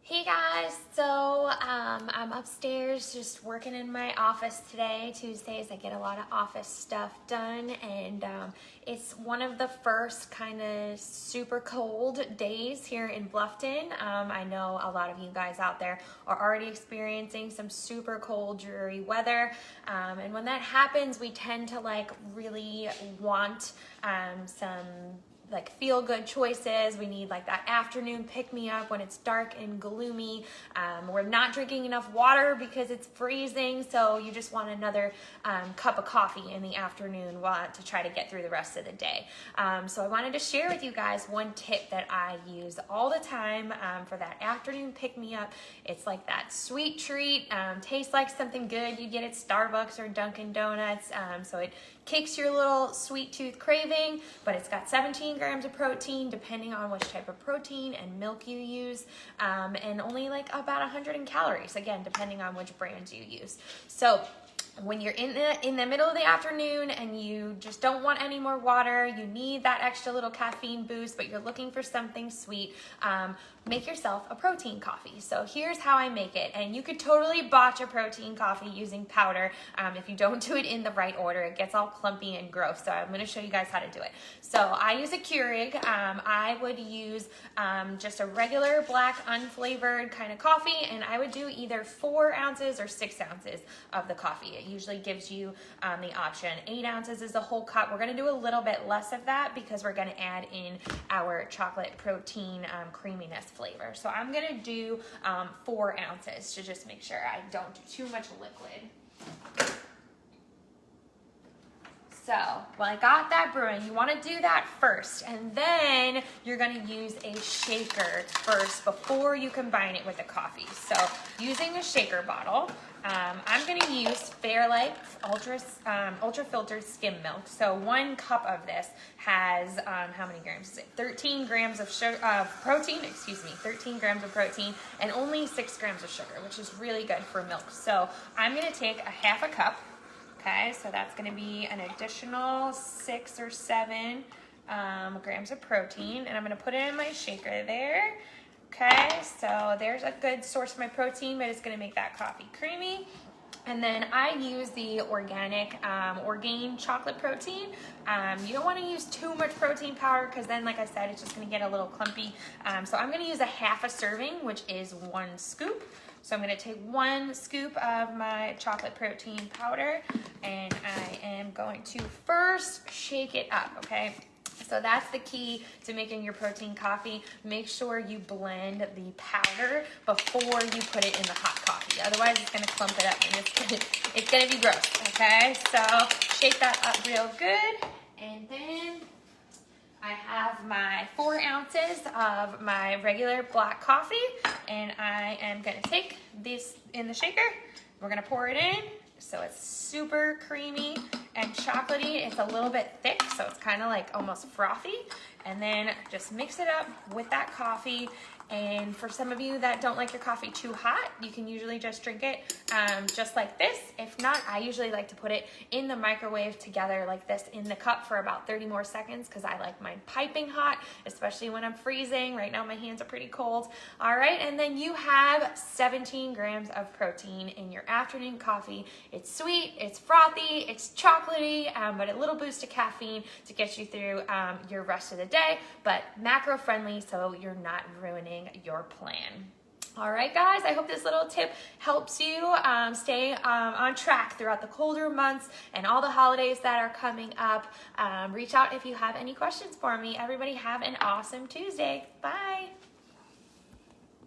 Hey guys, so I'm upstairs just working in my office today. Tuesdays I get a lot of office stuff done, and it's one of the first kind of super cold days here in Bluffton. I know a lot of you guys out there are already experiencing some super cold, dreary weather, and when that happens, we tend to really want some feel good choices. We need that afternoon pick me up when it's dark and gloomy. We're not drinking enough water because it's freezing, so you just want another cup of coffee in the afternoon to try to get through the rest of the day. So I wanted to share with you guys one tip that I use all the time for that afternoon pick me up. It's like that sweet treat, tastes like something good you get at Starbucks or Dunkin' Donuts. So it kicks your little sweet tooth craving, but it's got 17 grams of protein, depending on which type of protein and milk you use, and only about 100 calories, again, depending on which brands you use. So when you're in the middle of the afternoon and you just don't want any more water, you need that extra little caffeine boost, but you're looking for something sweet, make yourself a protein coffee. So here's how I make it, and you could totally botch a protein coffee using powder. If you don't do it in the right order, it gets all clumpy and gross. So I'm gonna show you guys how to do it. So I use a Keurig. I would use just a regular black unflavored kind of coffee, and I would do either 4 ounces or 6 ounces of the coffee. It usually gives you the option. 8 ounces is the whole cup. We're gonna do a little bit less of that because we're gonna add in our chocolate protein creaminess flavor. So I'm gonna do 4 ounces to just make sure I don't do too much liquid. So, well, I got that brewing. You want to do that first, and then you're going to use a shaker first before you combine it with the coffee. So, using a shaker bottle, I'm going to use Fairlife ultra filtered skim milk. So 1 cup of this has, how many grams is it? 13 grams of protein, 13 grams of protein, and only 6 grams of sugar, which is really good for milk. So I'm going to take a half a cup. Okay, so that's going to be an additional 6 or 7 grams of protein, and I'm going to put it in my shaker there. Okay, so there's a good source of my protein, but it's going to make that coffee creamy. And then I use the organic Orgain chocolate protein. You don't want to use too much protein powder because then, like I said, it's just going to get a little clumpy. So I'm going to use a half a serving, which is 1 scoop. So I'm going to take 1 scoop of my chocolate protein powder, and I am going to first shake it up, okay? So that's the key to making your protein coffee. Make sure you blend the powder before you put it in the hot coffee. Otherwise, it's going to clump it up and it's going to be gross, okay? So shake that up real good, and then I have my 4 ounces of my regular black coffee, and I am going to take this in the shaker. We're going to pour it in so it's super creamy and chocolatey. It's a little bit thick, so it's kind of almost frothy. And then just mix it up with that coffee. And for some of you that don't like your coffee too hot, you can usually just drink it just like this. If not, I usually like to put it in the microwave together like this in the cup for about 30 more seconds because I like mine piping hot, especially when I'm freezing. Right now my hands are pretty cold. All right, and then you have 17 grams of protein in your afternoon coffee. It's sweet, it's frothy, it's chocolatey, but a little boost of caffeine to get you through your rest of the day, but macro friendly, so you're not ruining your plan. All right, guys, I hope this little tip helps you stay on track throughout the colder months and all the holidays that are coming up. Reach out if you have any questions for me. Everybody have an awesome Tuesday. Bye.